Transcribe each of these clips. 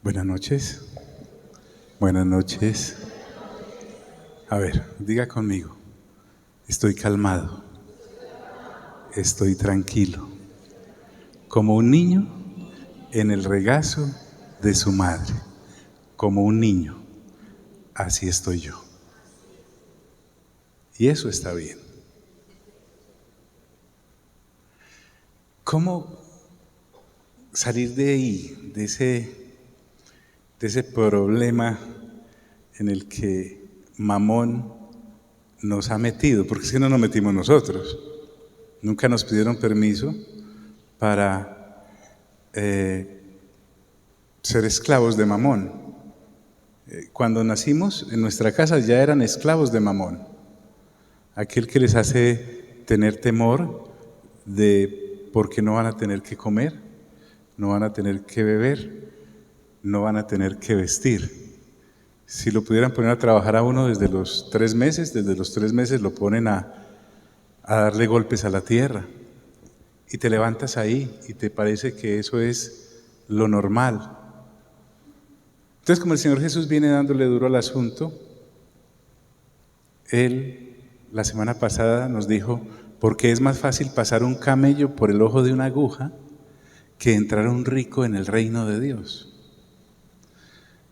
Buenas noches. Buenas noches. A ver, diga conmigo. Estoy calmado. Estoy tranquilo. Como un niño en el regazo de su madre. Como un niño. Así estoy yo. Y eso está bien. ¿Cómo salir de ahí, de ese problema en el que Mamón nos ha metido? Porque es que no nos metimos nosotros. Nunca nos pidieron permiso para ser esclavos de Mamón. Cuando nacimos, en nuestra casa ya eran esclavos de Mamón. Aquel que les hace tener temor de porque no van a tener que comer, no van a tener que beber, no van a tener que vestir. Si lo pudieran poner a trabajar a uno desde los 3 meses, lo ponen a darle golpes a la tierra. Y te levantas ahí y te parece que eso es lo normal. Entonces, como el Señor Jesús viene dándole duro al asunto, Él la semana pasada nos dijo, porque es más fácil pasar un camello por el ojo de una aguja que entrar un rico en el reino de Dios.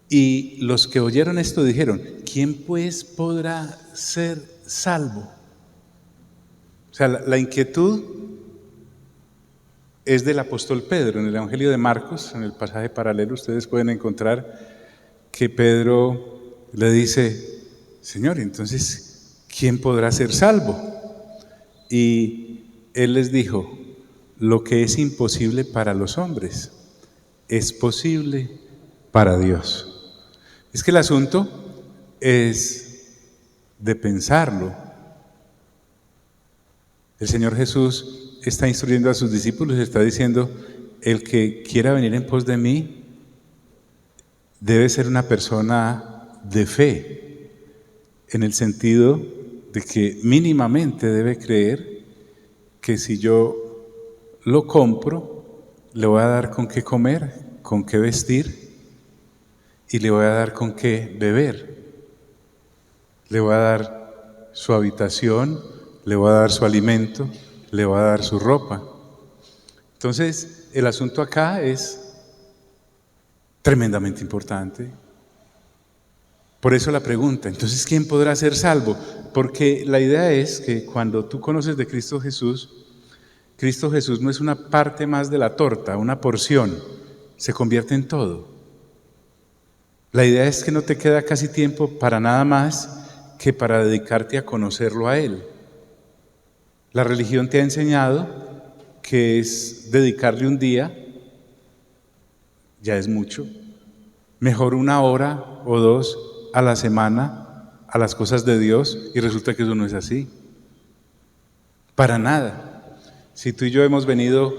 Y los que oyeron esto dijeron, ¿quién pues podrá ser salvo? O sea, la inquietud es del apóstol Pedro. En el Evangelio de Marcos, en el pasaje paralelo, ustedes pueden encontrar que Pedro le dice, Señor, entonces, ¿quién podrá ser salvo? Y él les dijo, lo que es imposible para los hombres es posible para Dios. Es que el asunto es de pensarlo. El Señor Jesús está instruyendo a sus discípulos y está diciendo, el que quiera venir en pos de mí debe ser una persona de fe, en el sentido de que mínimamente debe creer que si yo lo compro, le voy a dar con qué comer, con qué vestir y le voy a dar con qué beber. Le voy a dar su habitación, le voy a dar su alimento, le voy a dar su ropa. Entonces, el asunto acá es tremendamente importante. Por eso la pregunta, entonces, ¿quién podrá ser salvo? Porque la idea es que cuando tú conoces de Cristo Jesús no es una parte más de la torta, una porción, se convierte en todo. La idea es que no te queda casi tiempo para nada más que para dedicarte a conocerlo a Él. La religión te ha enseñado que es dedicarle un día, ya es mucho, mejor 1 hora o 2 a la semana a las cosas de Dios, y resulta que eso no es así. Para nada. Si tú y yo hemos venido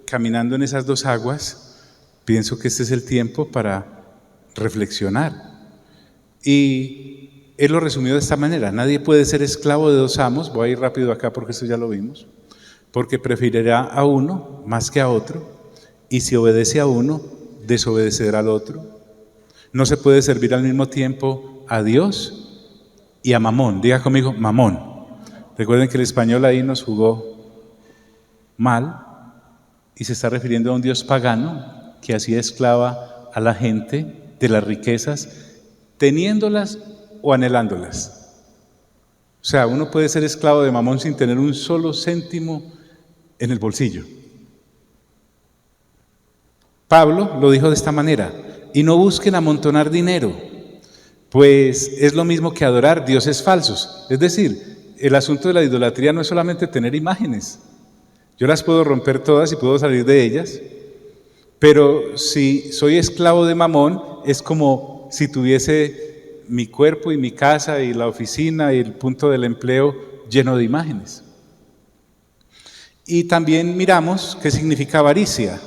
caminando en esas 2 aguas, pienso que este es el tiempo para reflexionar. Y él lo resumió de esta manera, nadie puede ser esclavo de 2 amos, voy a ir rápido acá porque esto ya lo vimos, porque preferirá a uno más que a otro, y si obedece a uno, desobedecerá al otro. No se puede servir al mismo tiempo a Dios y a Mamón. Diga conmigo, Mamón. Recuerden que el español ahí nos jugó mal y se está refiriendo a un Dios pagano que hacía esclava a la gente de las riquezas, teniéndolas o anhelándolas. O sea, uno puede ser esclavo de Mamón sin tener un solo céntimo en el bolsillo. Pablo lo dijo de esta manera, y no busquen amontonar dinero, pues es lo mismo que adorar dioses falsos. Es decir, el asunto de la idolatría no es solamente tener imágenes. Yo las puedo romper todas y puedo salir de ellas, pero si soy esclavo de Mamón, es como si tuviese mi cuerpo y mi casa y la oficina y el punto del empleo lleno de imágenes. Y también miramos qué significa avaricia.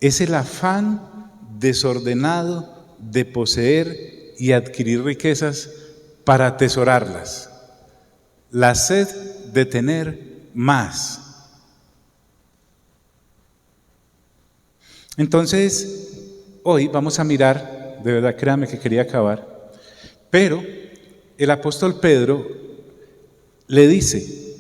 Es el afán desordenado de poseer y adquirir riquezas para atesorarlas. La sed de tener más. Entonces, hoy vamos a mirar, de verdad créanme que quería acabar, pero el apóstol Pedro le dice,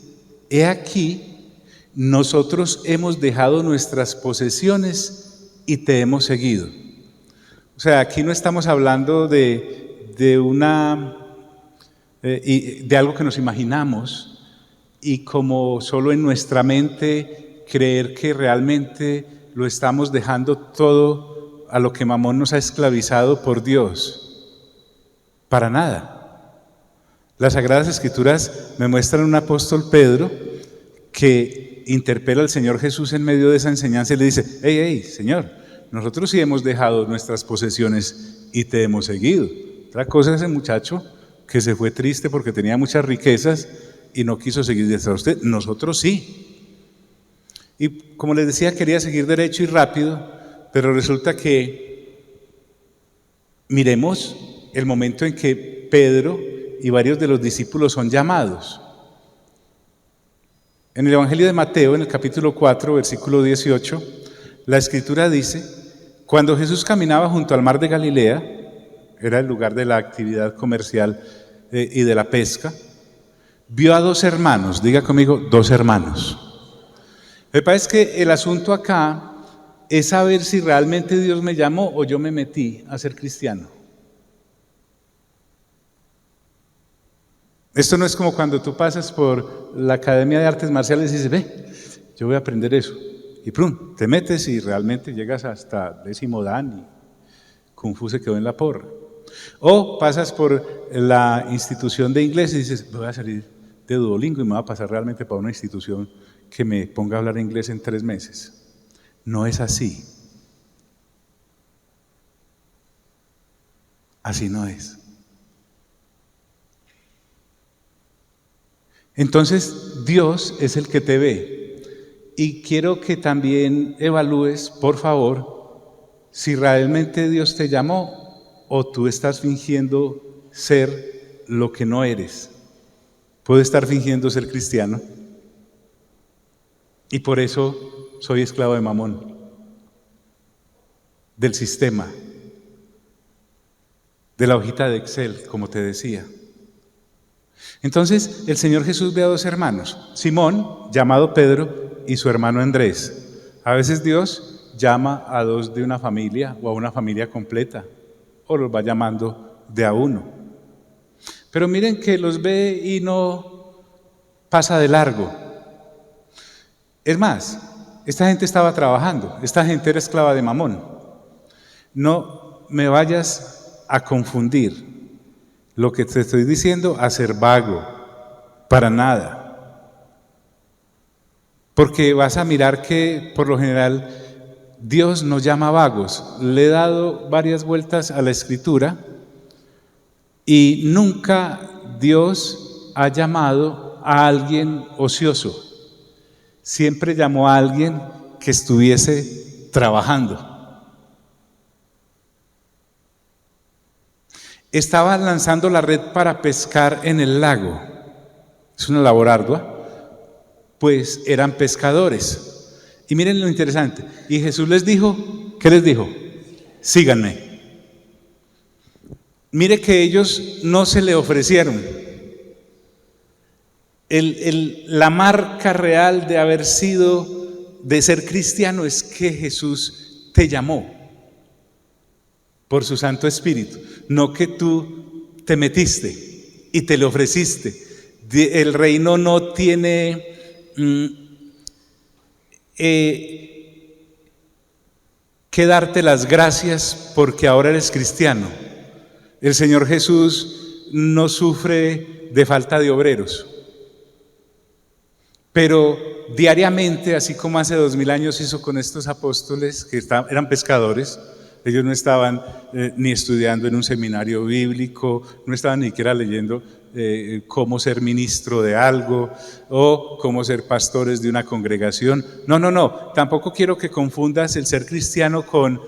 he aquí, nosotros hemos dejado nuestras posesiones y te hemos seguido. O sea, aquí no estamos hablando de algo que nos imaginamos y como solo en nuestra mente creer que realmente lo estamos dejando todo a lo que Mamón nos ha esclavizado por Dios. Para nada. Las Sagradas Escrituras me muestran un apóstol Pedro que interpela al Señor Jesús en medio de esa enseñanza y le dice, hey, Señor, nosotros sí hemos dejado nuestras posesiones y te hemos seguido. Otra cosa es ese muchacho que se fue triste porque tenía muchas riquezas y no quiso seguir detrás de usted. Nosotros sí. Y como les decía, quería seguir derecho y rápido, pero resulta que miremos el momento en que Pedro y varios de los discípulos son llamados. En el Evangelio de Mateo, en el capítulo 4, versículo 18, la Escritura dice, cuando Jesús caminaba junto al mar de Galilea, era el lugar de la actividad comercial y de la pesca, vio a dos hermanos, diga conmigo, dos hermanos. Me parece que el asunto acá es saber si realmente Dios me llamó o yo me metí a ser cristiano. Esto no es como cuando tú pasas por la Academia de Artes Marciales y dices, ve, yo voy a aprender eso. Y ¡prum!, te metes y realmente llegas hasta 10º dan y Kung Fu se quedó en la porra. O pasas por la institución de inglés y dices, voy a salir de Duolingo y me voy a pasar realmente para una institución que me ponga a hablar inglés en 3 meses. No es así. Así no es. Entonces, Dios es el que te ve. Y quiero que también evalúes, por favor, si realmente Dios te llamó o tú estás fingiendo ser lo que no eres. Puedo estar fingiendo ser cristiano y por eso soy esclavo de Mamón, del sistema, de la hojita de Excel, como te decía. Entonces el Señor Jesús ve a dos hermanos, Simón, llamado Pedro, y su hermano Andrés. A veces Dios llama a dos de una familia o a una familia completa, o los va llamando de a uno. Pero miren que los ve y no pasa de largo. Es más, esta gente estaba trabajando, esta gente era esclava de Mamón. No me vayas a confundir lo que te estoy diciendo a ser vago, para nada. Porque vas a mirar que por lo general Dios nos llama vagos. Le he dado varias vueltas a la Escritura y nunca Dios ha llamado a alguien ocioso. Siempre llamó a alguien que estuviese trabajando. Estaban lanzando la red para pescar en el lago. Es una labor ardua, pues eran pescadores. Y miren lo interesante. Y Jesús les dijo, ¿qué les dijo? Síganme. Mire que ellos no se le ofrecieron. La marca real de haber sido, de ser cristiano, es que Jesús te llamó por su Santo Espíritu, no que tú te metiste y te le ofreciste. El reino no tiene que darte las gracias porque ahora eres cristiano. El Señor Jesús no sufre de falta de obreros, pero diariamente, así como hace 2000 años hizo con estos apóstoles que eran pescadores. Ellos no estaban ni estudiando en un seminario bíblico, no estaban ni siquiera leyendo cómo ser ministro de algo o cómo ser pastores de una congregación. No, tampoco quiero que confundas el ser cristiano con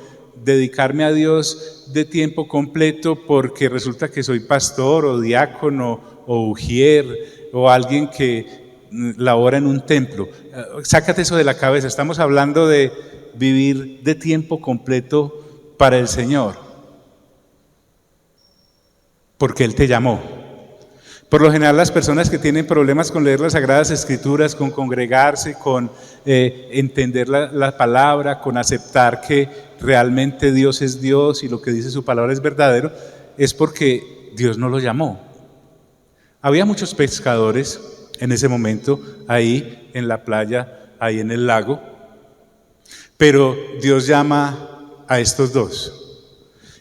dedicarme a Dios de tiempo completo porque resulta que soy pastor o diácono o ujier o alguien que labora en un templo. Sácate eso de la cabeza, estamos hablando de vivir de tiempo completo para el Señor, porque Él te llamó. Por lo general, las personas que tienen problemas con leer las Sagradas Escrituras, con congregarse, con entender la palabra, con aceptar que realmente Dios es Dios y lo que dice su palabra es verdadero, es porque Dios no lo llamó. Había muchos pescadores en ese momento, ahí en la playa, ahí en el lago, pero Dios llama a estos dos.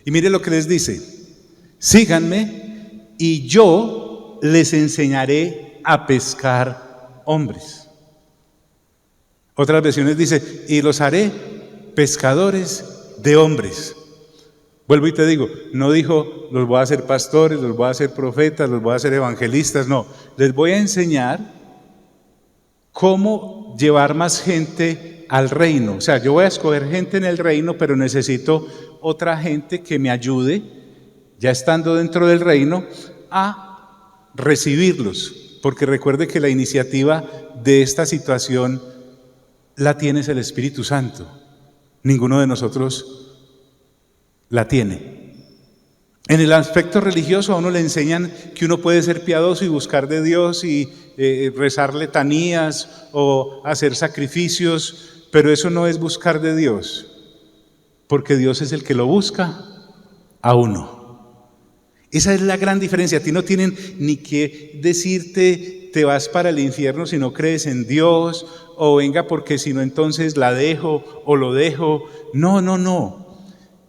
Y mire lo que les dice: síganme y yo les enseñaré a pescar hombres. Otras versiones dice: y los haré pescadores de hombres. Vuelvo y te digo, no dijo los voy a hacer pastores, los voy a hacer profetas, los voy a hacer evangelistas, no. Les voy a enseñar cómo llevar más gente al reino. O sea, yo voy a escoger gente en el reino, pero necesito otra gente que me ayude, ya estando dentro del reino, a recibirlos. Porque recuerde que la iniciativa de esta situación la tiene el Espíritu Santo. Ninguno de nosotros la tiene. En el aspecto religioso a uno le enseñan que uno puede ser piadoso y buscar de Dios y rezar letanías o hacer sacrificios, pero eso no es buscar de Dios, porque Dios es el que lo busca a uno. Esa es la gran diferencia. A ti no tienen ni que decirte te vas para el infierno si no crees en Dios, o venga porque si no entonces la dejo o lo dejo. No, no, no.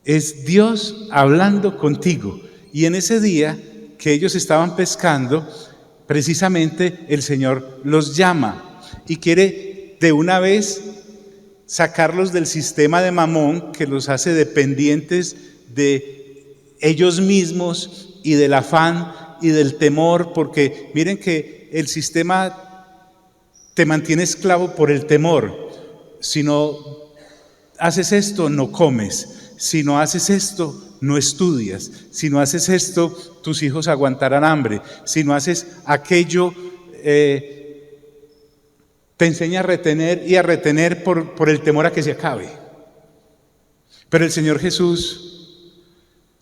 Es Dios hablando contigo. Y en ese día que ellos estaban pescando, precisamente el Señor los llama y quiere de una vez sacarlos del sistema de Mamón que los hace dependientes de ellos mismos y del afán y del temor, porque miren que el sistema te mantiene esclavo por el temor. Si no haces esto, no comes. Si no haces esto, no estudias. Si no haces esto, tus hijos aguantarán hambre. Si no haces aquello, te enseña a retener y a retener por el temor a que se acabe. Pero el Señor Jesús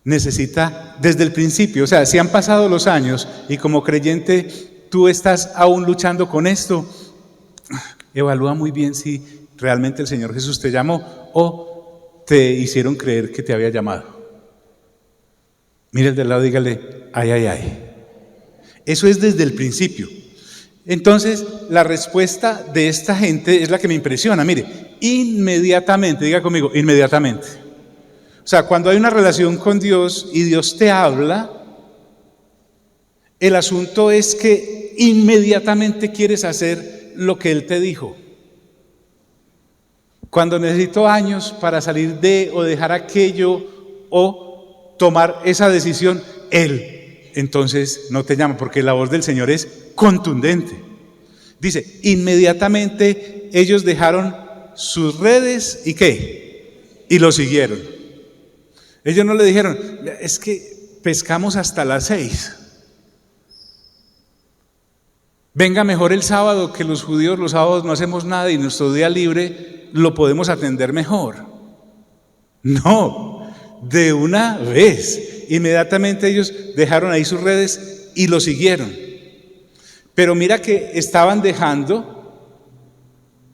necesita desde el principio, o sea, si han pasado los años y como creyente tú estás aún luchando con esto, evalúa muy bien si realmente el Señor Jesús te llamó o te hicieron creer que te había llamado. Mire el de al lado, dígale, ay, ay, ay. Eso es desde el principio. Entonces, la respuesta de esta gente es la que me impresiona. Mire, inmediatamente, diga conmigo, inmediatamente. O sea, cuando hay una relación con Dios y Dios te habla, el asunto es que inmediatamente quieres hacer lo que Él te dijo. Cuando necesito años para salir de o dejar aquello o tomar esa decisión, Él entonces no te llama, porque la voz del Señor es contundente. Dice, inmediatamente ellos dejaron sus redes y ¿qué? Y lo siguieron. Ellos no le dijeron, es que pescamos hasta las 6. Venga mejor el sábado, que los judíos los sábados no hacemos nada y nuestro día libre lo podemos atender mejor. No, de una vez, inmediatamente ellos dejaron ahí sus redes y lo siguieron. Pero mira que estaban dejando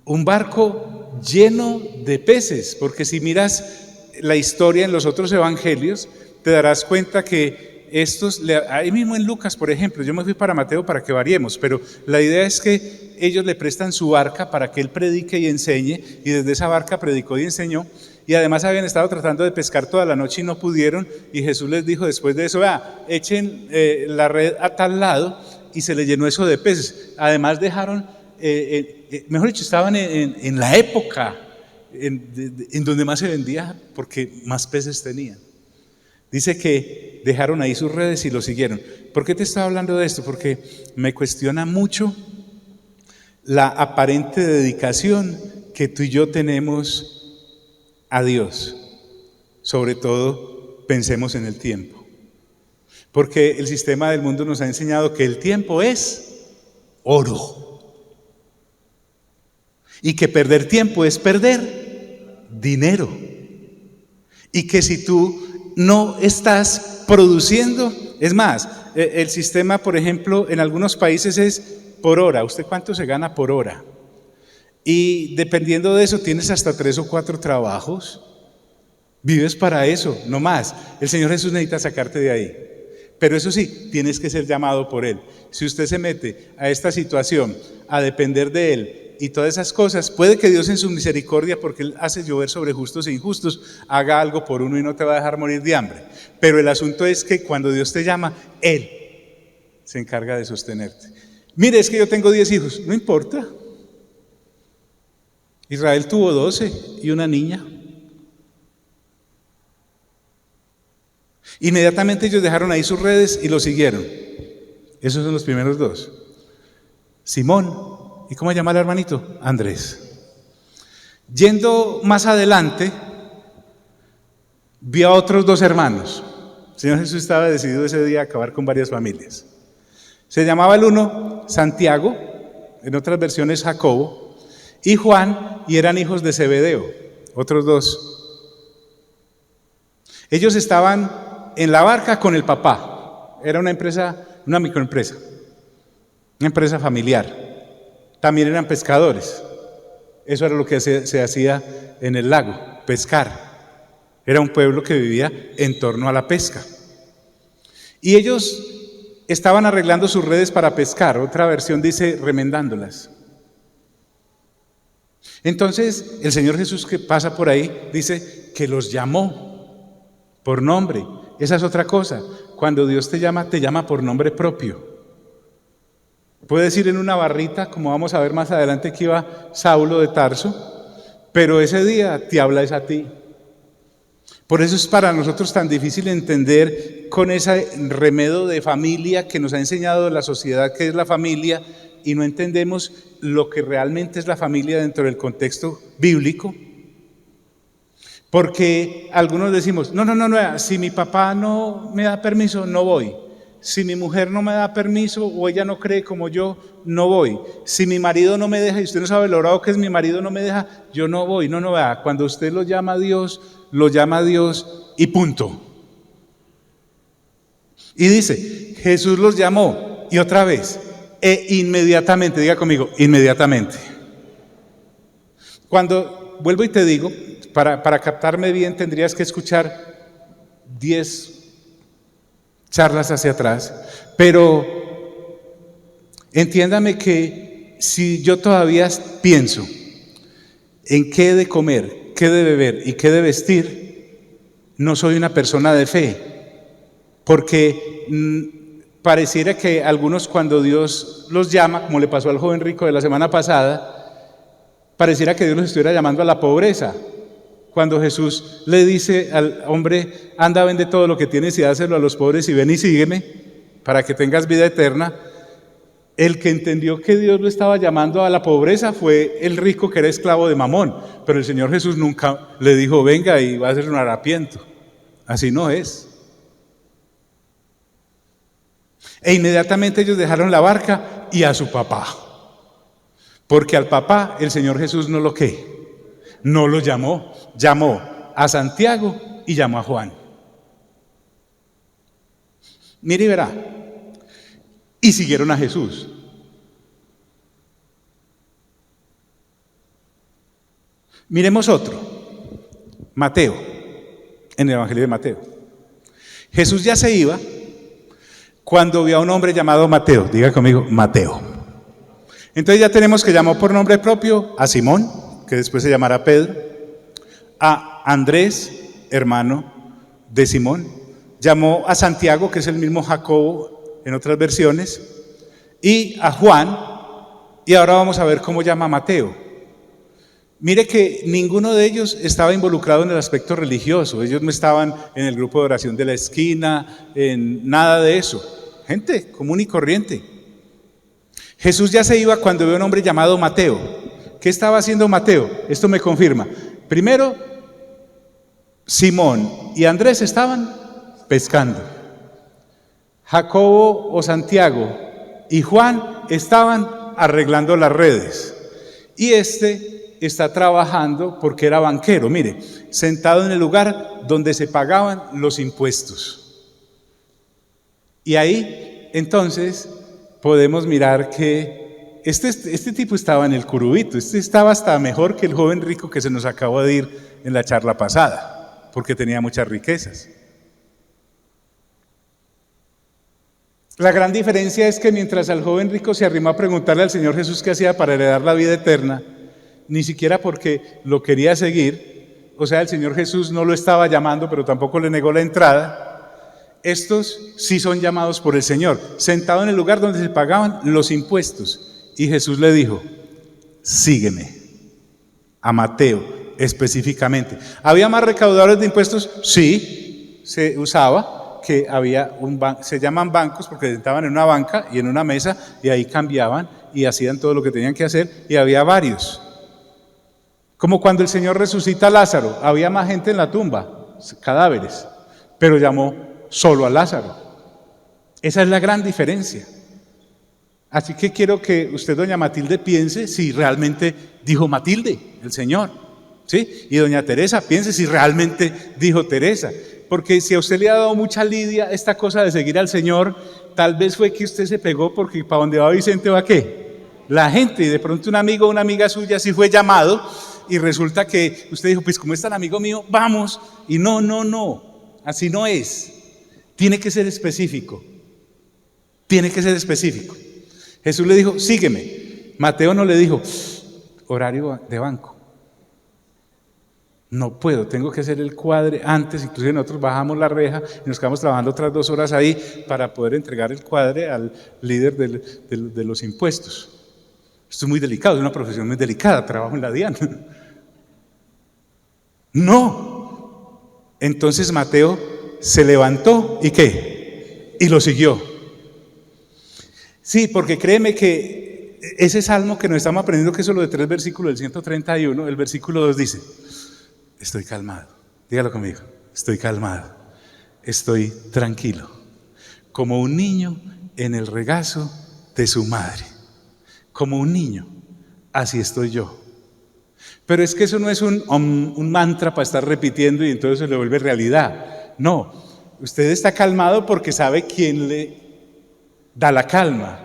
un barco lleno de peces, porque si miras la historia en los otros evangelios, te darás cuenta que estos, ahí mismo en Lucas, por ejemplo, yo me fui para Mateo para que variemos, pero la idea es que ellos le prestan su barca para que él predique y enseñe, y desde esa barca predicó y enseñó, y además habían estado tratando de pescar toda la noche y no pudieron, y Jesús les dijo después de eso, echen la red a tal lado, y se le llenó eso de peces. Además dejaron, mejor dicho, estaban en la época en donde más se vendía, porque más peces tenían. Dice que dejaron ahí sus redes y lo siguieron. ¿Por qué te estaba hablando de esto? Porque me cuestiona mucho la aparente dedicación que tú y yo tenemos a Dios. Sobre todo, pensemos en el tiempo. Porque el sistema del mundo nos ha enseñado que el tiempo es oro. Y que perder tiempo es perder dinero. Y que si tú no estás produciendo, es más, el sistema, por ejemplo, en algunos países es por hora. ¿Usted cuánto se gana por hora? Y dependiendo de eso, tienes hasta 3 o 4 trabajos. Vives para eso, no más. El Señor Jesús necesita sacarte de ahí. Pero eso sí, tienes que ser llamado por Él. Si usted se mete a esta situación, a depender de Él y todas esas cosas, puede que Dios en su misericordia, porque Él hace llover sobre justos e injustos, haga algo por uno y no te va a dejar morir de hambre. Pero el asunto es que cuando Dios te llama, Él se encarga de sostenerte. Mire, es que yo tengo 10 hijos, no importa. Israel tuvo 12 y una niña. Inmediatamente ellos dejaron ahí sus redes y lo siguieron. Esos son los primeros 2. Simón, ¿y cómo se llama el hermanito? Andrés. Yendo más adelante, vio a otros 2 hermanos. El Señor Jesús estaba decidido ese día a acabar con varias familias. Se llamaba el uno Santiago, en otras versiones Jacobo, y Juan, y eran hijos de Zebedeo, otros 2. Ellos estaban en la barca con el papá. Era una empresa, una microempresa, una empresa familiar. También eran pescadores. Eso era lo que se hacía en el lago, pescar. Era un pueblo que vivía en torno a la pesca. Y ellos estaban arreglando sus redes para pescar. Otra versión dice remendándolas. Entonces el Señor Jesús, que pasa por ahí, dice que los llamó por nombre. Esa es otra cosa. Cuando Dios te llama por nombre propio. Puedes ir en una barrita, como vamos a ver más adelante que iba Saulo de Tarso, pero ese día te habla es a ti. Por eso es para nosotros tan difícil entender con ese remedo de familia que nos ha enseñado la sociedad que es la familia, y no entendemos lo que realmente es la familia dentro del contexto bíblico. Porque algunos decimos, no, si mi papá no me da permiso, no voy. Si mi mujer no me da permiso o ella no cree como yo, no voy. Si mi marido no me deja, y usted no sabe lo bravo que es mi marido no me deja, yo no voy. No, vea, cuando usted lo llama a Dios y punto. Y dice, Jesús los llamó, y otra vez, e inmediatamente, diga conmigo, inmediatamente. Cuando, vuelvo y te digo, para captarme bien tendrías que escuchar 10 charlas hacia atrás, pero entiéndame que si yo todavía pienso en qué he de comer, qué de beber y qué de vestir, no soy una persona de fe, porque pareciera que algunos cuando Dios los llama, como le pasó al joven rico de la semana pasada, pareciera que Dios los estuviera llamando a la pobreza. Cuando Jesús le dice al hombre, anda, vende todo lo que tienes y dáselo a los pobres y ven y sígueme para que tengas vida eterna, el que entendió que Dios lo estaba llamando a la pobreza fue el rico que era esclavo de Mamón, pero el Señor Jesús nunca le dijo, venga y va a hacer un harapiento. Así no es. E inmediatamente ellos dejaron la barca y a su papá, porque al papá el Señor Jesús no lo llamó. Llamó a Santiago y llamó a Juan. Mire y verá. Y siguieron a Jesús. Miremos otro. Mateo, en el Evangelio de Mateo. Jesús ya se iba cuando vio a un hombre llamado Mateo. Diga conmigo, Mateo. Entonces ya tenemos que llamó por nombre propio a Simón, que después se llamará Pedro, a Andrés, hermano de Simón, llamó a Santiago, que es el mismo Jacobo en otras versiones, y a Juan, y ahora vamos a ver cómo llama a Mateo. Mire que ninguno de ellos estaba involucrado en el aspecto religioso, ellos no estaban en el grupo de oración de la esquina, en nada de eso, gente común y corriente. Jesús ya se iba cuando vio a un hombre llamado Mateo. ¿Qué estaba haciendo Mateo? Esto me confirma. Primero, Simón y Andrés estaban pescando. Jacobo o Santiago y Juan estaban arreglando las redes. Y está trabajando porque era banquero, mire, sentado en el lugar donde se pagaban los impuestos. Y ahí, entonces, podemos mirar que este tipo estaba en el curubito, estaba hasta mejor que el joven rico que se nos acabó de ir en la charla pasada, porque tenía muchas riquezas. La gran diferencia es que mientras al joven rico se arrimó a preguntarle al Señor Jesús qué hacía para heredar la vida eterna, ni siquiera porque lo quería seguir, o sea, el Señor Jesús no lo estaba llamando, pero tampoco le negó la entrada. Estos sí son llamados por el Señor, sentado en el lugar donde se pagaban los impuestos. Y Jesús le dijo, sígueme. A Mateo específicamente. ¿Había más recaudadores de impuestos? Sí, se usaba. Que había se llaman bancos porque se sentaban en una banca y en una mesa y ahí cambiaban y hacían todo lo que tenían que hacer y había varios. Como cuando el Señor resucita a Lázaro, había más gente en la tumba, cadáveres, pero llamó solo a Lázaro. Esa es la gran diferencia. Así que quiero que usted, doña Matilde, piense si realmente dijo Matilde, el Señor, ¿sí? Y doña Teresa, piense si realmente dijo Teresa. Porque si a usted le ha dado mucha lidia esta cosa de seguir al Señor, tal vez fue que usted se pegó porque para donde va Vicente va ¿qué? La gente, y de pronto un amigo o una amiga suya sí fue llamado y resulta que usted dijo, pues como es tan amigo mío, vamos. Y no, así no es. Tiene que ser específico. Tiene que ser específico. Jesús le dijo, sígueme. Mateo no le dijo, horario de banco. No puedo, tengo que hacer el cuadre antes, inclusive nosotros bajamos la reja y nos quedamos trabajando otras 2 horas ahí para poder entregar el cuadre al líder de los impuestos. Esto es muy delicado, es una profesión muy delicada, trabajo en la DIAN. No. Entonces Mateo se levantó y ¿qué? Y lo siguió. Sí, porque créeme que ese salmo que nos estamos aprendiendo, que es solo de 3 versículos del 131, el versículo 2 dice, estoy calmado, dígalo conmigo, estoy calmado, estoy tranquilo, como un niño en el regazo de su madre, como un niño, así estoy yo. Pero es que eso no es un mantra para estar repitiendo y entonces se le vuelve realidad. No, usted está calmado porque sabe quién le da la calma.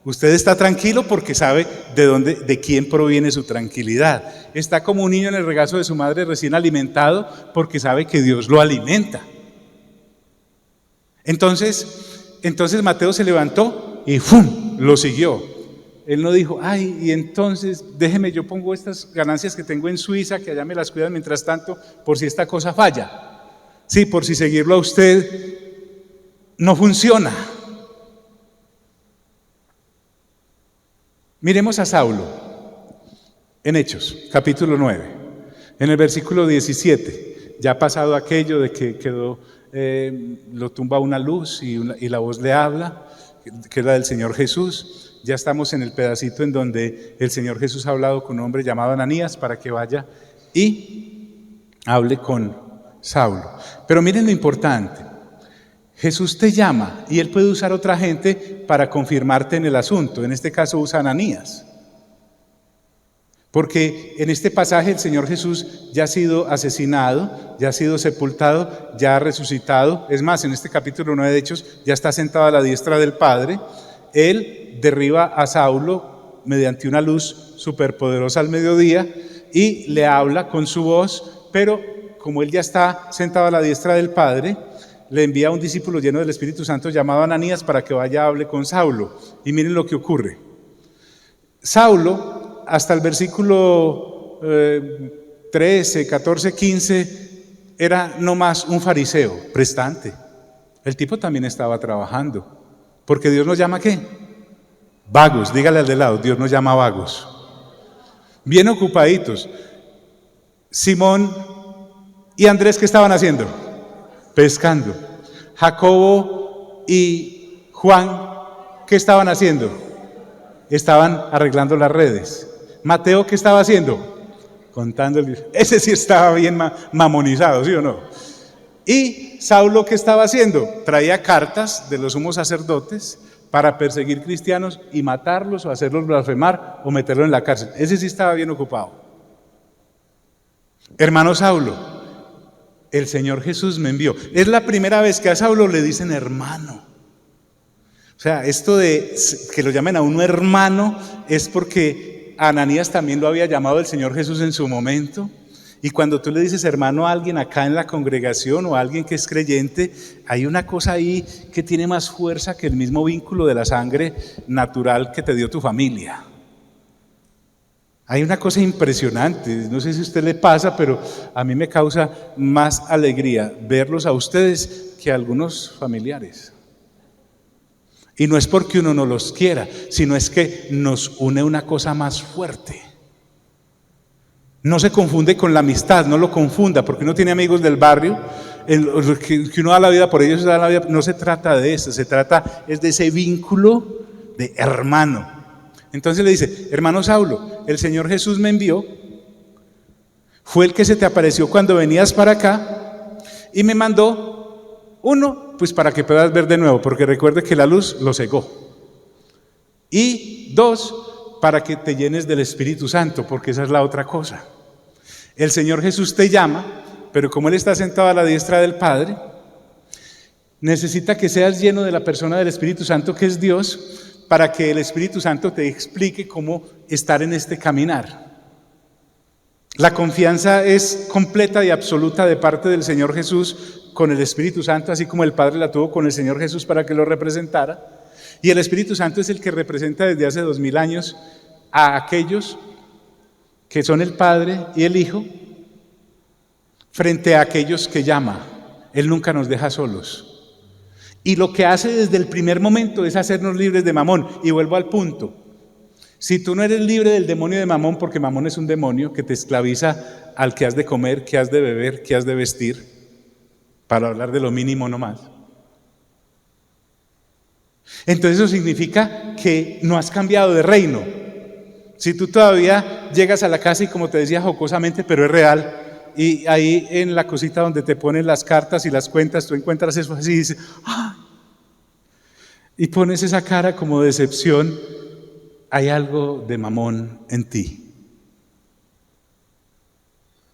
Usted está tranquilo porque sabe de quién proviene su tranquilidad. Está como un niño en el regazo de su madre recién alimentado porque sabe que Dios lo alimenta. Entonces Mateo se levantó y ¡fum!, lo siguió. Él no dijo, ay, y entonces déjeme, yo pongo estas ganancias que tengo en Suiza, que allá me las cuidan mientras tanto, por si esta cosa falla. Sí, por si seguirlo a usted no funciona. Miremos a Saulo en Hechos, capítulo 9, en el versículo 17. Ya ha pasado aquello de que lo tumba una luz y la voz le habla, que es la del Señor Jesús. Ya estamos en el pedacito en donde el Señor Jesús ha hablado con un hombre llamado Ananías para que vaya y hable con Saulo. Pero miren lo importante. Jesús te llama y Él puede usar otra gente para confirmarte en el asunto. En este caso usa a Ananías. Porque en este pasaje el Señor Jesús ya ha sido asesinado, ya ha sido sepultado, ya ha resucitado. Es más, en este capítulo 9 de Hechos ya está sentado a la diestra del Padre. Él derriba a Saulo mediante una luz superpoderosa al mediodía y le habla con su voz, pero como Él ya está sentado a la diestra del Padre, le envía a un discípulo lleno del Espíritu Santo llamado Ananías para que vaya a hable con Saulo. Y miren lo que ocurre. Saulo, hasta el versículo 13, 14, 15, era no más un fariseo prestante. El tipo también estaba trabajando. Porque Dios nos llama ¿qué? Vagos. Dígale al de lado, Dios nos llama vagos. Bien ocupaditos. Simón y Andrés, ¿qué estaban haciendo? Pescando. Jacobo y Juan, ¿qué estaban haciendo? Estaban arreglando las redes. Mateo, ¿qué estaba haciendo? Contando ese sí estaba bien mamonizado, ¿sí o no? Y Saulo, ¿qué estaba haciendo? Traía cartas de los sumos sacerdotes para perseguir cristianos y matarlos o hacerlos blasfemar o meterlos en la cárcel. Ese sí estaba bien ocupado. hermano Saulo, el Señor Jesús me envió. Es la primera vez que a Saulo le dicen hermano. O sea, esto de que lo llamen a uno hermano es porque Ananías también lo había llamado el Señor Jesús en su momento. Y cuando tú le dices hermano a alguien acá en la congregación o a alguien que es creyente, hay una cosa ahí que tiene más fuerza que el mismo vínculo de la sangre natural que te dio tu familia. Hay una cosa impresionante, no sé si a usted le pasa, pero a mí me causa más alegría verlos a ustedes que a algunos familiares. Y no es porque uno no los quiera, sino es que nos une una cosa más fuerte. No se confunde con la amistad, no lo confunda, porque uno tiene amigos del barrio, que uno da la vida por ellos, da la vida. No se trata de eso, se trata es de ese vínculo de hermano. Entonces le dice, hermano Saulo, el Señor Jesús me envió, fue el que se te apareció cuando venías para acá y me mandó, uno, pues para que puedas ver de nuevo, porque recuerde que la luz lo cegó. Y dos, para que te llenes del Espíritu Santo, porque esa es la otra cosa. El Señor Jesús te llama, pero como Él está sentado a la diestra del Padre, necesita que seas lleno de la persona del Espíritu Santo, que es Dios, para que el Espíritu Santo te explique cómo estar en este caminar. La confianza es completa y absoluta de parte del Señor Jesús con el Espíritu Santo, así como el Padre la tuvo con el Señor Jesús para que lo representara. Y el Espíritu Santo es el que representa desde hace 2000 años a aquellos que son el Padre y el Hijo frente a aquellos que llama. Él nunca nos deja solos. Y lo que hace desde el primer momento es hacernos libres de Mamón. Y vuelvo al punto. Si tú no eres libre del demonio de Mamón, porque Mamón es un demonio que te esclaviza al que has de comer, que has de beber, que has de vestir, para hablar de lo mínimo nomás. Entonces eso significa que no has cambiado de reino. Si tú todavía llegas a la casa y, como te decía jocosamente, pero es real, y ahí en la cosita donde te ponen las cartas y las cuentas, tú encuentras eso así y dices, ¡ah! Y pones esa cara como de decepción, hay algo de Mamón en ti.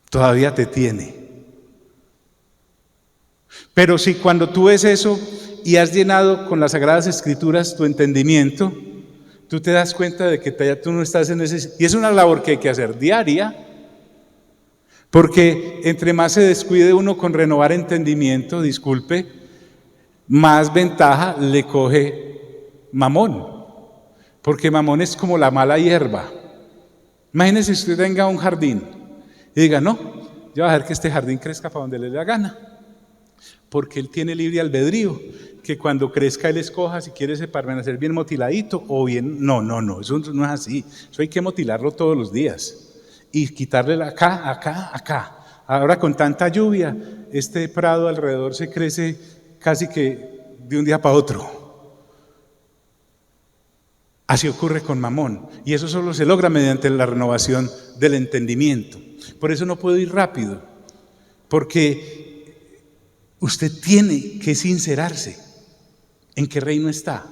Todavía te tiene. Pero si cuando tú ves eso y has llenado con las Sagradas Escrituras tu entendimiento, tú te das cuenta de que tú no estás en ese... Y es una labor que hay que hacer diaria, porque entre más se descuide uno con renovar entendimiento, más ventaja le coge Mamón, porque Mamón es como la mala hierba. Imagínese si usted tenga un jardín y diga, no, yo voy a dejar que este jardín crezca para donde le dé la gana, porque él tiene libre albedrío, que cuando crezca él escoja si quiere permanecer bien motiladito o bien, no, eso no es así, eso hay que motilarlo todos los días y quitarle acá. Ahora con tanta lluvia, este prado alrededor se crece casi que de un día para otro. Así ocurre con Mamón, y eso solo se logra mediante la renovación del entendimiento. Por eso no puedo ir rápido, porque usted tiene que sincerarse en qué reino está.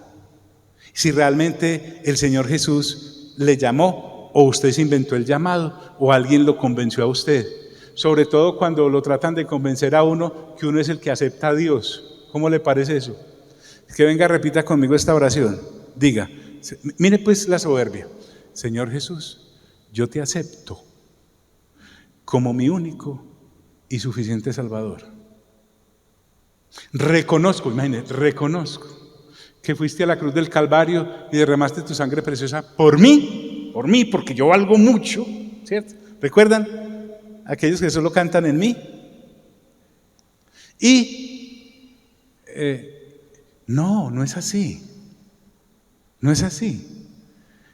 Si realmente el Señor Jesús le llamó, o usted se inventó el llamado, o alguien lo convenció a usted. Sobre todo cuando lo tratan de convencer a uno que uno es el que acepta a Dios. ¿Cómo le parece eso? Que venga, repita conmigo esta oración. Diga, mire pues la soberbia. Señor Jesús, yo te acepto como mi único y suficiente Salvador. Reconozco que fuiste a la cruz del Calvario y derramaste tu sangre preciosa por mí, porque yo valgo mucho, ¿cierto? ¿Recuerdan? Aquellos que solo cantan en mí. Y no es así. No es así.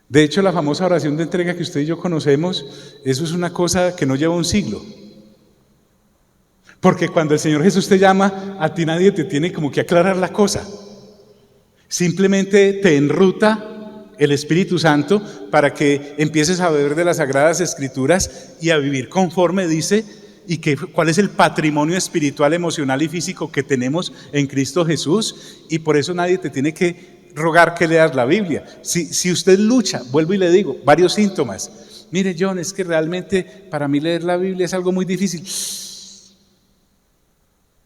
De hecho, la famosa oración de entrega que usted y yo conocemos, eso es una cosa que no lleva un siglo. Porque cuando el Señor Jesús te llama, a ti nadie te tiene como que aclarar la cosa. Simplemente te enruta el Espíritu Santo para que empieces a beber de las Sagradas Escrituras y a vivir conforme dice, y cuál es el patrimonio espiritual, emocional y físico que tenemos en Cristo Jesús. Y por eso nadie te tiene que rogar que leas la Biblia. Si usted lucha, vuelvo y le digo, varios síntomas. Mire, John, es que realmente para mí leer la Biblia es algo muy difícil.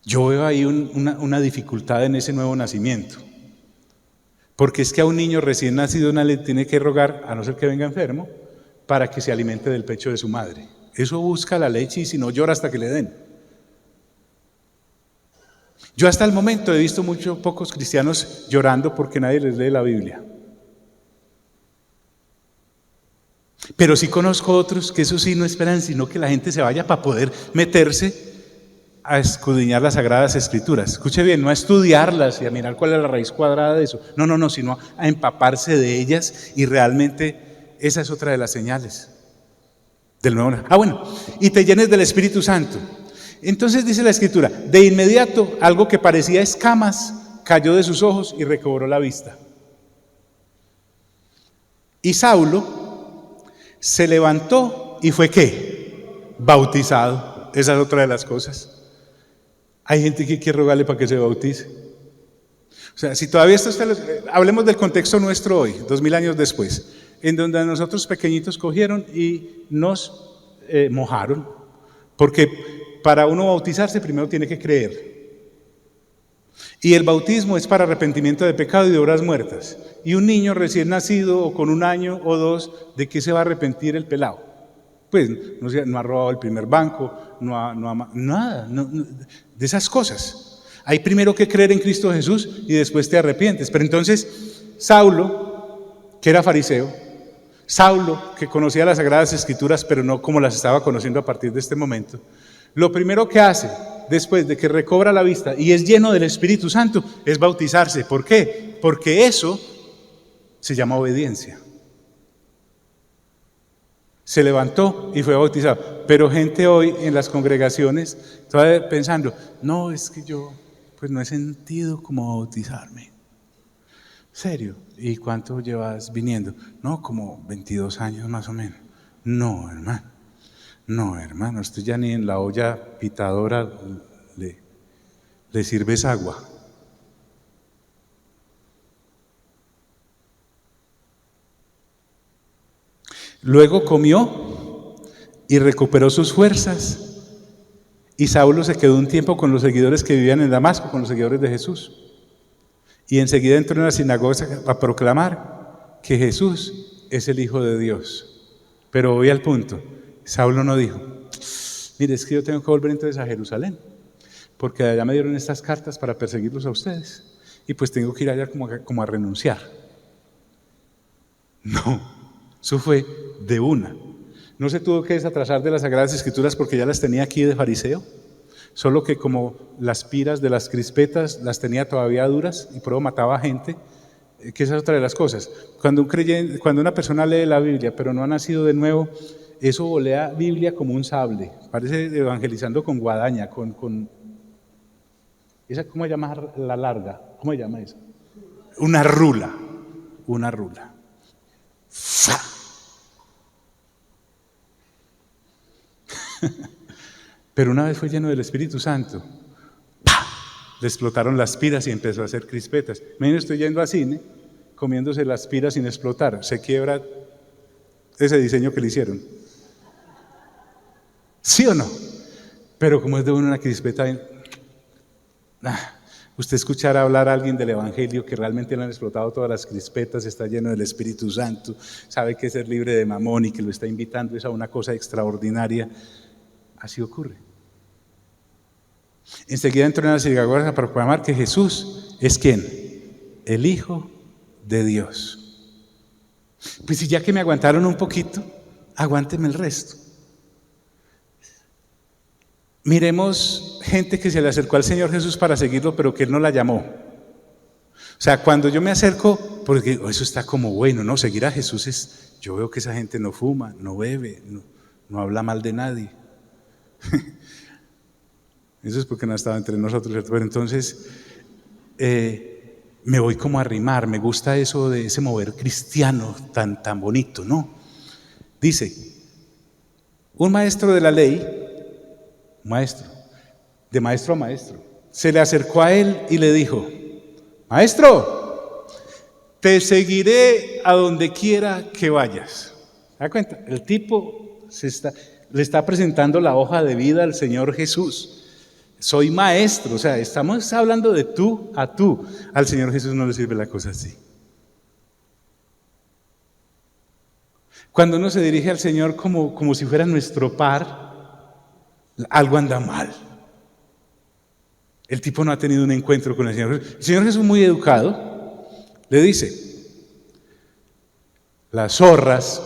Yo veo ahí una dificultad en ese nuevo nacimiento. Porque es que a un niño recién nacido no le tiene que rogar, a no ser que venga enfermo, para que se alimente del pecho de su madre. Eso busca la leche y si no llora hasta que le den. Yo hasta el momento he visto pocos cristianos llorando porque nadie les lee la Biblia. Pero sí conozco otros que eso sí no esperan sino que la gente se vaya para poder meterse a escudriñar las Sagradas Escrituras. Escuche bien, no a estudiarlas y a mirar cuál es la raíz cuadrada de eso. No, sino a empaparse de ellas, y realmente esa es otra de las señales del nuevo. Bueno, y te llenes del Espíritu Santo. Entonces dice la Escritura, de inmediato algo que parecía escamas cayó de sus ojos y recobró la vista. Y Saulo se levantó y fue ¿qué? Bautizado. Esa es otra de las cosas. Hay gente que quiere rogarle para que se bautice. O sea, si todavía hablemos del contexto nuestro hoy, 2000 años después, en donde a nosotros pequeñitos cogieron y nos mojaron, porque para uno bautizarse primero tiene que creer. Y el bautismo es para arrepentimiento de pecado y de obras muertas. Y un niño recién nacido o con 1 año o 2, ¿de qué se va a arrepentir el pelado? Pues no ha robado el primer banco, nada, de esas cosas. Hay primero que creer en Cristo Jesús y después te arrepientes. Pero entonces Saulo, que era fariseo, Saulo, que conocía las Sagradas Escrituras, pero no como las estaba conociendo a partir de este momento, lo primero que hace después de que recobra la vista y es lleno del Espíritu Santo es bautizarse. ¿Por qué? Porque eso se llama obediencia. Se levantó y fue bautizado. Pero gente hoy en las congregaciones todavía pensando, no, es que yo pues no he sentido como bautizarme. ¿Serio? ¿Y cuánto llevas viniendo? No, como 22 años más o menos. No, hermano, usted ya ni en la olla pitadora le sirves agua. Luego comió y recuperó sus fuerzas. Y Saulo se quedó un tiempo con los seguidores que vivían en Damasco, con los seguidores de Jesús. Y enseguida entró en la sinagoga a proclamar que Jesús es el Hijo de Dios. Pero voy al punto. Saulo no dijo, mire, es que yo tengo que volver entonces a Jerusalén, porque allá me dieron estas cartas para perseguirlos a ustedes. Y pues tengo que ir allá como a renunciar. No, eso fue de una. No se tuvo que desatrasar de las Sagradas Escrituras porque ya las tenía aquí de fariseo, solo que como las piras de las crispetas las tenía todavía duras y pruebo mataba a gente, que esa es otra de las cosas. Cuando una persona lee la Biblia pero no ha nacido de nuevo, eso volea Biblia como un sable, parece evangelizando con guadaña, con esa, ¿cómo se llama la larga? ¿Cómo se llama eso? Una rula. ¡Fa! Pero una vez fue lleno del Espíritu Santo, ¡pah!, le explotaron las piras y empezó a hacer crispetas. Miren, estoy yendo al cine, comiéndose las piras sin explotar, se quiebra ese diseño que le hicieron. ¿Sí o no? Pero como es de una crispeta, usted escuchar hablar a alguien del Evangelio que realmente le han explotado todas las crispetas, está lleno del Espíritu Santo, sabe que es ser libre de mamón y que lo está invitando es a una cosa extraordinaria. Así ocurre. Enseguida entró en la sinagoga a proclamar que Jesús es ¿quién? El Hijo de Dios. Pues si ya que me aguantaron un poquito, aguántenme el resto. Miremos gente que se le acercó al Señor Jesús para seguirlo, pero que Él no la llamó. O sea, cuando yo me acerco, porque eso está como bueno, ¿no? Seguir a Jesús es, yo veo que esa gente no fuma, no bebe, no habla mal de nadie. Eso es porque no estaba entre nosotros, ¿cierto? Pero entonces me voy como a arrimar, me gusta eso de ese mover cristiano tan bonito, ¿no? Dice, un maestro de la ley, de maestro a maestro, se le acercó a él y le dijo, maestro, te seguiré a donde quiera que vayas. ¿Da cuenta? El tipo le está presentando la hoja de vida al Señor Jesús. Soy maestro, o sea, estamos hablando de tú a tú. Al Señor Jesús no le sirve la cosa así. Cuando uno se dirige al Señor como si fuera nuestro par, algo anda mal. El tipo no ha tenido un encuentro con el Señor Jesús. El Señor Jesús, muy educado, le dice: las zorras,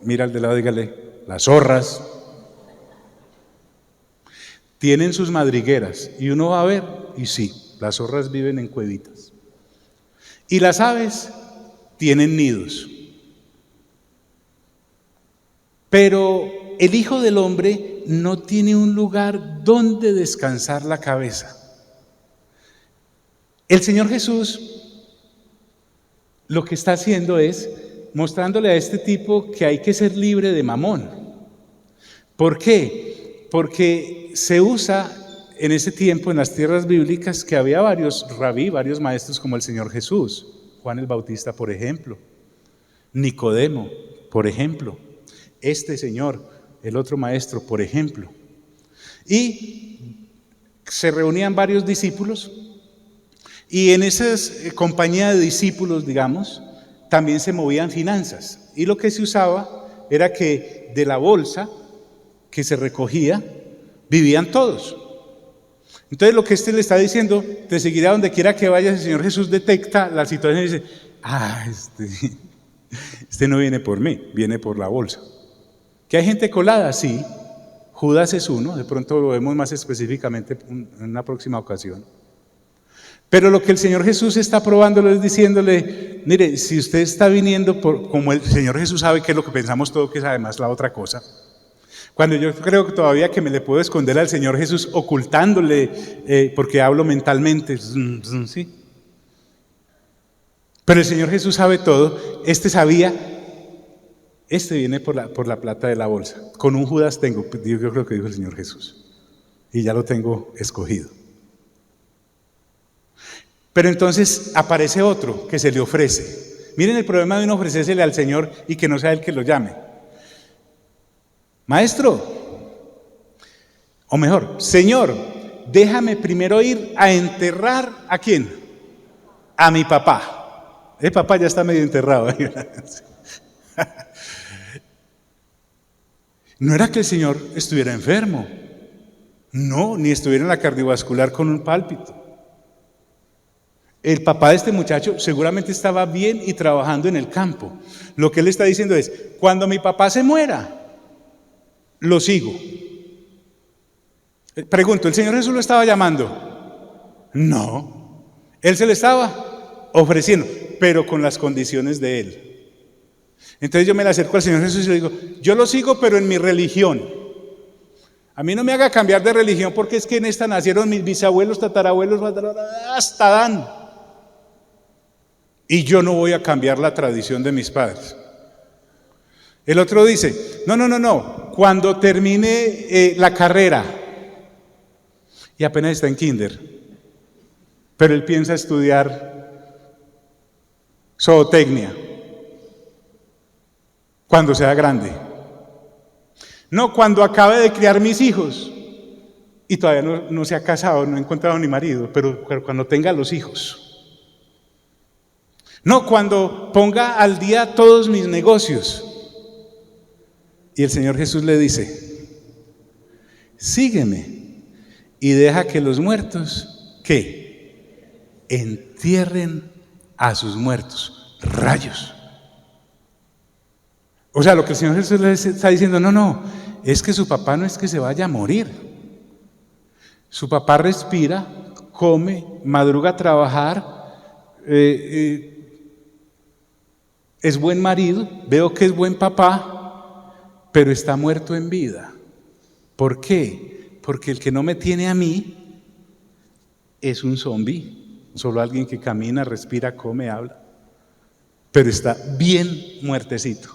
mira al de lado, dígale, las zorras tienen sus madrigueras, y uno va a ver, y sí, las zorras viven en cuevitas. Y las aves tienen nidos. Pero el Hijo del Hombre no tiene un lugar donde descansar la cabeza. El Señor Jesús lo que está haciendo es mostrándole a este tipo que hay que ser libre de mamón. ¿Por qué? Porque se usa en ese tiempo, en las tierras bíblicas, que había varios rabí, varios maestros como el Señor Jesús, Juan el Bautista, por ejemplo, Nicodemo, por ejemplo, este señor, el otro maestro, por ejemplo. Y se reunían varios discípulos, y en esa compañía de discípulos, digamos, también se movían finanzas. Y lo que se usaba era que de la bolsa que se recogía, vivían todos. Entonces lo que le está diciendo: te seguirá donde quiera que vayas. El Señor Jesús detecta la situación y dice: este no viene por mí, viene por la bolsa. ¿Que hay gente colada? Sí. Judas es uno, de pronto lo vemos más específicamente en una próxima ocasión. Pero lo que el Señor Jesús está probándolo es diciéndole: mire, si usted está viniendo como el Señor Jesús sabe que es lo que pensamos todo, que es además la otra cosa. Cuando yo creo que todavía que me le puedo esconder al Señor Jesús ocultándole, porque hablo mentalmente, sí. Pero el Señor Jesús sabe todo. Sabía, viene por la plata de la bolsa. Con un Judas tengo, yo creo que dijo el Señor Jesús, y ya lo tengo escogido. Pero entonces aparece otro que se le ofrece. Miren el problema de uno ofrecérsele al Señor y que no sea Él que lo llame. Maestro, o mejor, Señor, déjame primero ir a enterrar ¿a quién? A mi papá. El papá ya está medio enterrado. No era que el Señor estuviera enfermo, no, ni estuviera en la cardiovascular con un pálpito. El papá de este muchacho seguramente estaba bien y trabajando en el campo. Lo que él está diciendo es: cuando mi papá se muera, lo sigo. Pregunto, ¿el Señor Jesús lo estaba llamando? No, Él se le estaba ofreciendo, pero con las condiciones de Él. Entonces yo me le acerco al Señor Jesús y le digo: yo lo sigo, pero en mi religión. A mí no me haga cambiar de religión, porque es que en esta nacieron mis bisabuelos, tatarabuelos, hasta Adán. Y yo no voy a cambiar la tradición de mis padres. El otro dice: no, cuando termine la carrera, y apenas está en kinder, pero él piensa estudiar zootecnia cuando sea grande. No, cuando acabe de criar mis hijos, y todavía no se ha casado, no ha encontrado ni marido, pero cuando tenga los hijos. No, cuando ponga al día todos mis negocios. Y el Señor Jesús le dice: sígueme y deja que los muertos, ¿qué? Entierren a sus muertos. Rayos. O sea, lo que el Señor Jesús le está diciendo: no, es que su papá no es que se vaya a morir. Su papá respira, come, madruga a trabajar, es buen marido, veo que es buen papá, pero está muerto en vida. ¿Por qué? Porque el que no me tiene a mí es un zombi, solo alguien que camina, respira, come, habla, pero está bien muertecito.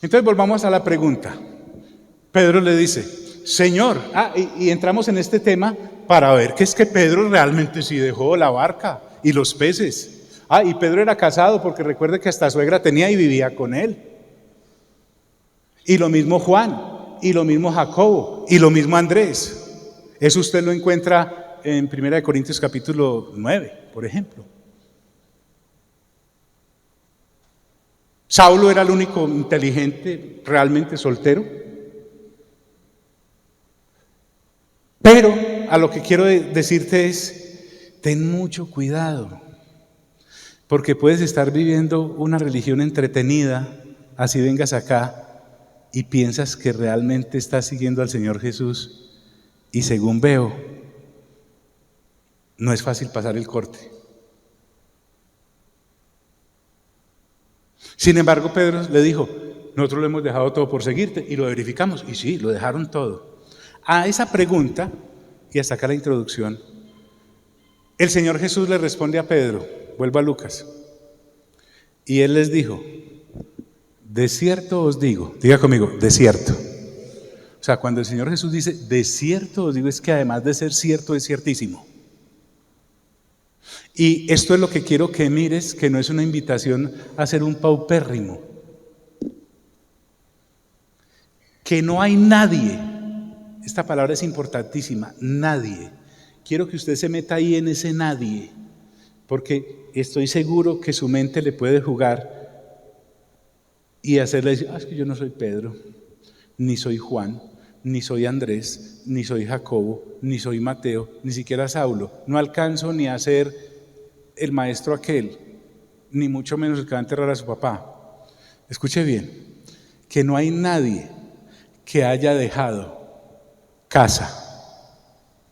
Entonces volvamos a la pregunta. Pedro le dice: Señor, y entramos en este tema para ver que es que Pedro realmente sí dejó la barca y los peces. Y Pedro era casado, porque recuerde que hasta suegra tenía y vivía con él. Y lo mismo Juan, y lo mismo Jacobo, y lo mismo Andrés. Eso usted lo encuentra en 1 Corintios capítulo 9, por ejemplo. Saulo era el único inteligente, realmente soltero. Pero a lo que quiero decirte es, ten mucho cuidado, porque puedes estar viviendo una religión entretenida, así vengas acá, y piensas que realmente estás siguiendo al Señor Jesús, y según veo, no es fácil pasar el corte. Sin embargo, Pedro le dijo, nosotros lo hemos dejado todo por seguirte, y lo verificamos, y sí, lo dejaron todo. A esa pregunta, y hasta acá la introducción, el Señor Jesús le responde a Pedro, vuelva a Lucas, y él les dijo, de cierto os digo, diga conmigo, de cierto. O sea, cuando el Señor Jesús dice, de cierto os digo, es que además de ser cierto, es ciertísimo. Y esto es lo que quiero que mires, que no es una invitación a ser un paupérrimo. Que no hay nadie, esta palabra es importantísima, nadie. Quiero que usted se meta ahí en ese nadie, porque estoy seguro que su mente le puede jugar y hacerle decir, es que yo no soy Pedro, ni soy Juan, ni soy Andrés, ni soy Jacobo, ni soy Mateo, ni siquiera Saulo. No alcanzo ni a ser el maestro aquel, ni mucho menos el que va a enterrar a su papá. Escuche bien, que no hay nadie que haya dejado casa.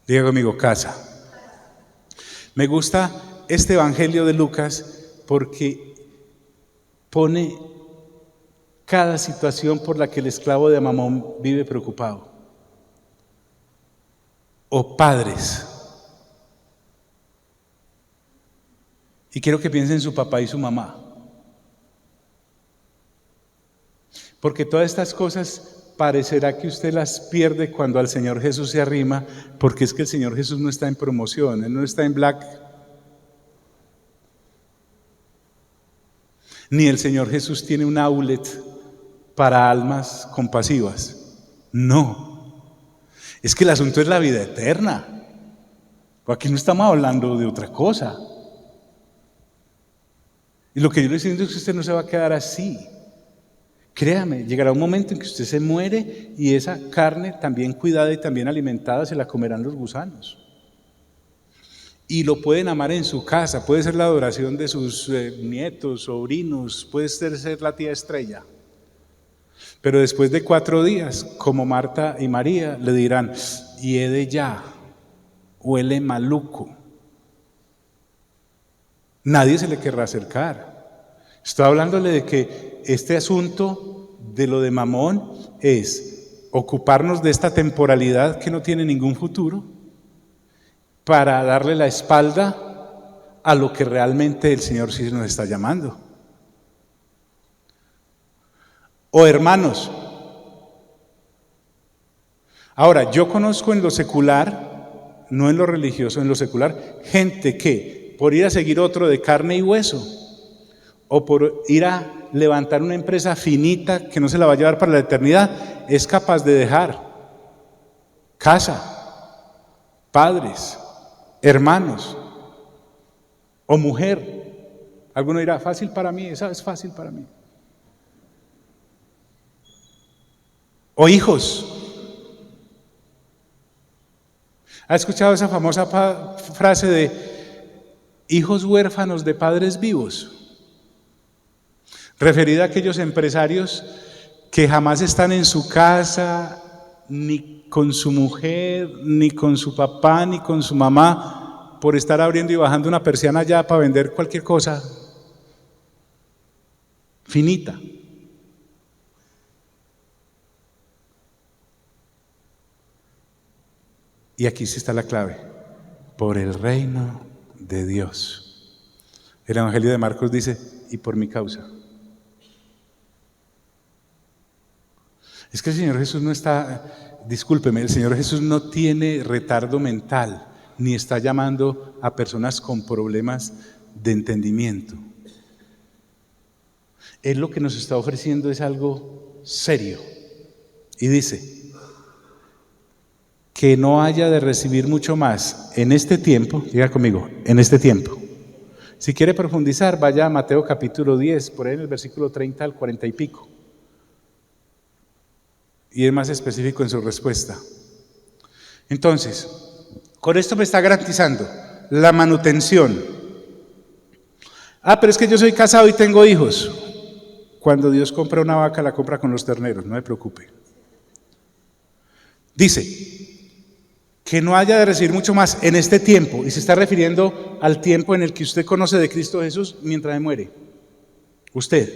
Diga conmigo, casa. Me gusta este evangelio de Lucas porque pone cada situación por la que el esclavo de Mamón vive preocupado. O padres. Y quiero que piensen en su papá y su mamá. Porque todas estas cosas parecerá que usted las pierde cuando al Señor Jesús se arrima, porque es que el Señor Jesús no está en promoción, Él no está en black. Ni el Señor Jesús tiene un outlet para almas compasivas. No. Es que el asunto es la vida eterna. Aquí no estamos hablando de otra cosa. Y lo que yo le estoy diciendo es que usted no se va a quedar así. Créame, llegará un momento en que usted se muere y esa carne también cuidada y también alimentada se la comerán los gusanos. Y lo pueden amar en su casa, puede ser la adoración de sus nietos, sobrinos, puede ser la tía Estrella. Pero después de 4 días, como Marta y María, le dirán, hiede ya, huele maluco. Nadie se le querrá acercar. Estoy hablándole de que este asunto de lo de Mamón es ocuparnos de esta temporalidad que no tiene ningún futuro para darle la espalda a lo que realmente el Señor sí nos está llamando. O hermanos. Ahora, yo conozco en lo secular, no en lo religioso, en lo secular, gente que por ir a seguir otro de carne y hueso, o por ir a levantar una empresa finita que no se la va a llevar para la eternidad, es capaz de dejar casa, padres, hermanos, o mujer. Alguno dirá, fácil para mí, esa es fácil para mí. O hijos. ¿Ha escuchado esa famosa frase de hijos huérfanos de padres vivos? Referida a aquellos empresarios que jamás están en su casa, ni con su mujer, ni con su papá, ni con su mamá, por estar abriendo y bajando una persiana allá para vender cualquier cosa finita. Y aquí sí está la clave, por el reino de Dios. El Evangelio de Marcos dice, y por mi causa. Es que el Señor Jesús no está, discúlpeme, el Señor Jesús no tiene retardo mental, ni está llamando a personas con problemas de entendimiento. Él lo que nos está ofreciendo es algo serio. Y dice, que no haya de recibir mucho más en este tiempo, diga conmigo, en este tiempo. Si quiere profundizar, vaya a Mateo capítulo 10, por ahí en el versículo 30 al 40 y pico. Y es más específico en su respuesta. Entonces, con esto me está garantizando la manutención. Pero es que yo soy casado y tengo hijos. Cuando Dios compra una vaca, la compra con los terneros, no me preocupe. Dice, que no haya de recibir mucho más en este tiempo, y se está refiriendo al tiempo en el que usted conoce de Cristo Jesús mientras se muere. Usted.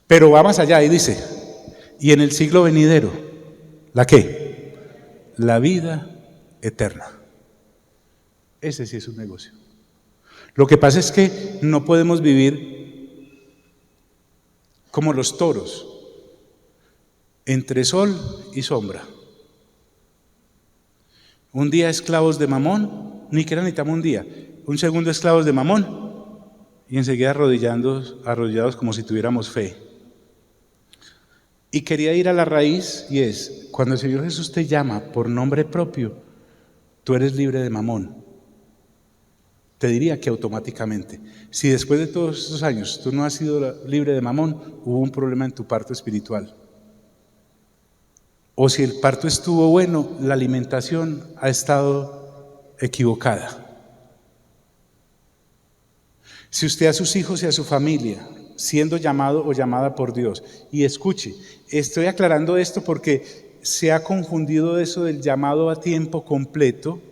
Pero va más allá y dice, y en el siglo venidero, ¿la qué? La vida eterna. Ese sí es un negocio. Lo que pasa es que no podemos vivir como los toros, entre sol y sombra. Un día esclavos de Mamón, ni que necesitamos un día. Un segundo esclavos de Mamón y enseguida arrodillados como si tuviéramos fe. Y quería ir a la raíz, y es, cuando el Señor Jesús te llama por nombre propio, tú eres libre de Mamón. Te diría que automáticamente. Si después de todos estos años tú no has sido libre de Mamón, hubo un problema en tu parto espiritual. O si el parto estuvo bueno, la alimentación ha estado equivocada. Si usted a sus hijos y a su familia, siendo llamado o llamada por Dios, y escuche, estoy aclarando esto porque se ha confundido eso del llamado a tiempo completo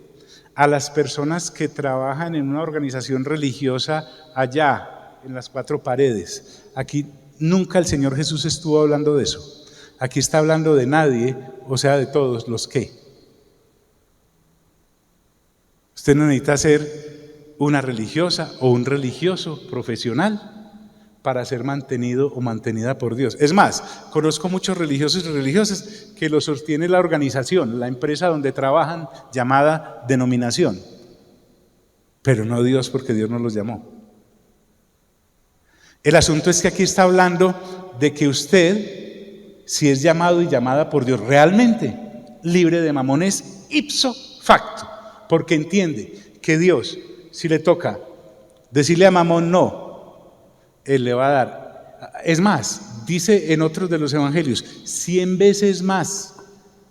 a las personas que trabajan en una organización religiosa allá, en las cuatro paredes. Aquí nunca el Señor Jesús estuvo hablando de eso. Aquí está hablando de nadie, o sea, de todos los que. Usted no necesita ser una religiosa o un religioso profesional para ser mantenido o mantenida por Dios. Es más, conozco muchos religiosos y religiosas que lo sostiene la organización, la empresa donde trabajan, llamada denominación, pero no Dios, porque Dios no los llamó. El asunto es que aquí está hablando de que usted, si es llamado y llamada por Dios realmente, libre de Mamón es ipso facto, porque entiende que Dios, si le toca decirle a Mamón no, Él le va a dar. Es más, dice en otros de los evangelios, 100 veces más,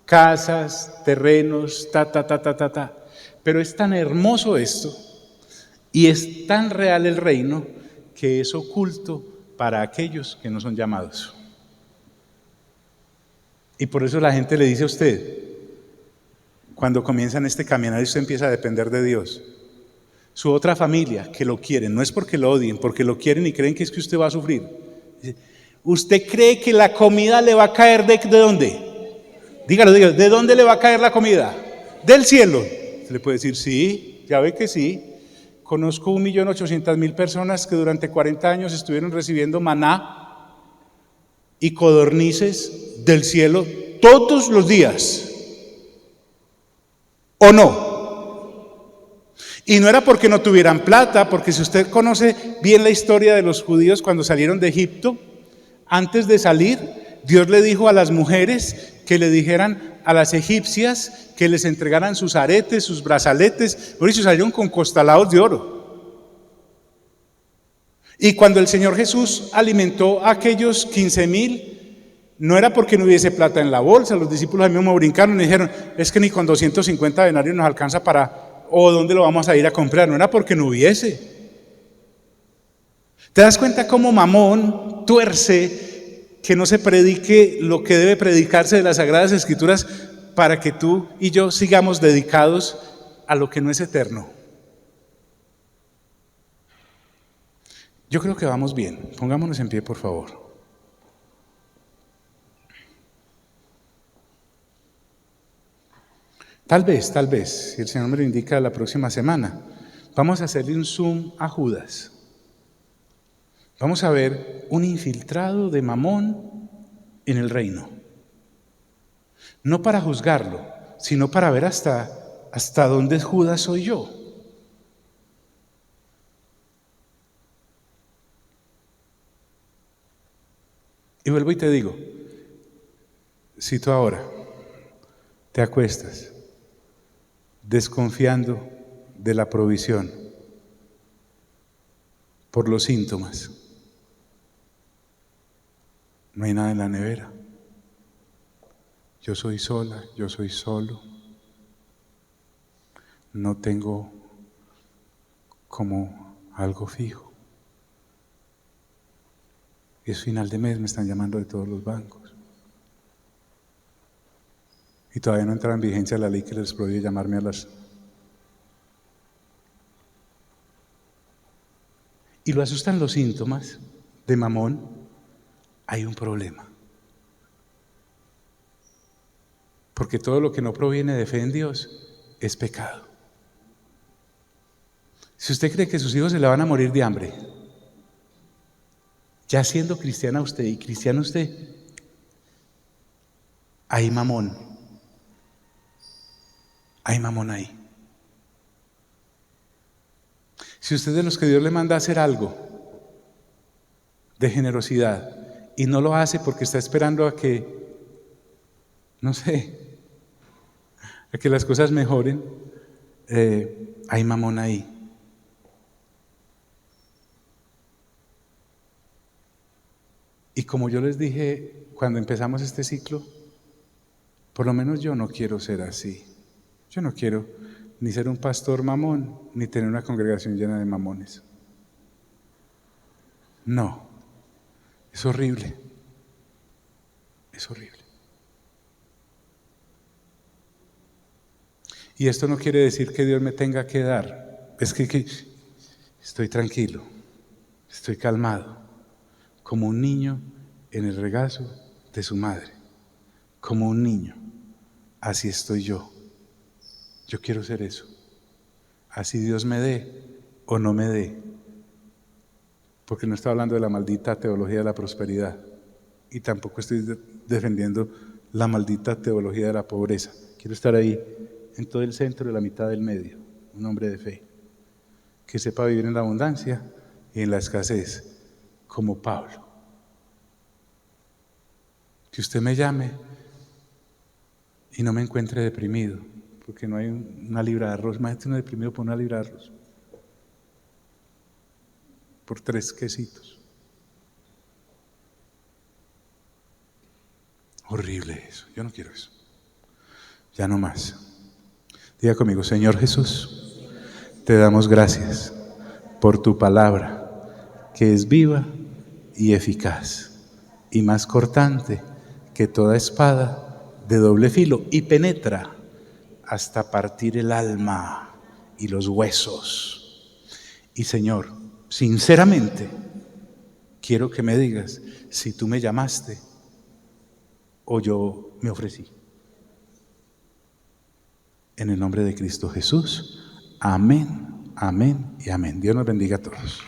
casas, terrenos, Pero es tan hermoso esto y es tan real el reino que es oculto para aquellos que no son llamados. Y por eso la gente le dice a usted, cuando comienzan este caminar y usted empieza a depender de Dios, su otra familia que lo quieren, no es porque lo odien, porque lo quieren y creen que es que usted va a sufrir. ¿Usted cree que la comida le va a caer de dónde? Dígalo, ¿de dónde le va a caer la comida? Del cielo. Usted le puede decir, sí, ya ve que sí. Conozco 1.800.000 personas que durante 40 años estuvieron recibiendo maná y codornices del cielo todos los días. ¿O no? Y no era porque no tuvieran plata, porque si usted conoce bien la historia de los judíos cuando salieron de Egipto, antes de salir, Dios le dijo a las mujeres que le dijeran a las egipcias que les entregaran sus aretes, sus brazaletes, por eso salieron con costalados de oro. Y cuando el Señor Jesús alimentó a aquellos 15.000, no era porque no hubiese plata en la bolsa. Los discípulos ahí mismo brincaron y dijeron, es que ni con 250 denarios nos alcanza para, o ¿dónde lo vamos a ir a comprar? No era porque no hubiese. ¿Te das cuenta cómo Mamón tuerce que no se predique lo que debe predicarse de las Sagradas Escrituras para que tú y yo sigamos dedicados a lo que no es eterno? Yo creo que vamos bien. Pongámonos en pie, por favor. Tal vez, si el Señor me lo indica la próxima semana, vamos a hacerle un zoom a Judas. Vamos a ver un infiltrado de Mamón en el reino. No para juzgarlo, sino para ver hasta ¿hasta dónde Judas soy yo? Y vuelvo y te digo, si tú ahora te acuestas desconfiando de la provisión por los síntomas, no hay nada en la nevera. Yo soy sola, yo soy solo. No tengo como algo fijo. Es final de mes, me están llamando de todos los bancos. Y todavía no entra en vigencia la ley que les prohíbe llamarme a las... Y lo asustan los síntomas de Mamón. Hay un problema. Porque todo lo que no proviene de fe en Dios es pecado. Si usted cree que sus hijos se le van a morir de hambre, ya siendo cristiana usted y cristiano usted, hay mamón. Hay mamón ahí. Si usted es de los que Dios le manda a hacer algo de generosidad y no lo hace porque está esperando a que, no sé, a que las cosas mejoren, hay mamón ahí. Y como yo les dije cuando empezamos este ciclo, por lo menos yo no quiero ser así. Yo no quiero ni ser un pastor mamón, ni tener una congregación llena de mamones. No, es horrible. Es horrible. Y esto no quiere decir que Dios me tenga que dar. Es que estoy tranquilo, estoy calmado, como un niño en el regazo de su madre. Como un niño. Así estoy yo. Yo quiero ser eso. Así Dios me dé o no me dé. Porque no estoy hablando de la maldita teología de la prosperidad. Y tampoco estoy defendiendo la maldita teología de la pobreza. Quiero estar ahí, en todo el centro, de la mitad del medio. Un hombre de fe. Que sepa vivir en la abundancia y en la escasez. Como Pablo. Que usted me llame y no me encuentre deprimido. Porque no hay una libra de arroz. Imagínate uno deprimido por una libra de arroz. Por 3 quesitos. Horrible eso. Yo no quiero eso. Ya no más. Diga conmigo, Señor Jesús, te damos gracias por tu palabra, que es viva y eficaz, y más cortante que toda espada de doble filo, y penetra hasta partir el alma y los huesos. Y Señor, sinceramente, quiero que me digas si tú me llamaste o yo me ofrecí. En el nombre de Cristo Jesús. Amén, amén y amén. Dios nos bendiga a todos.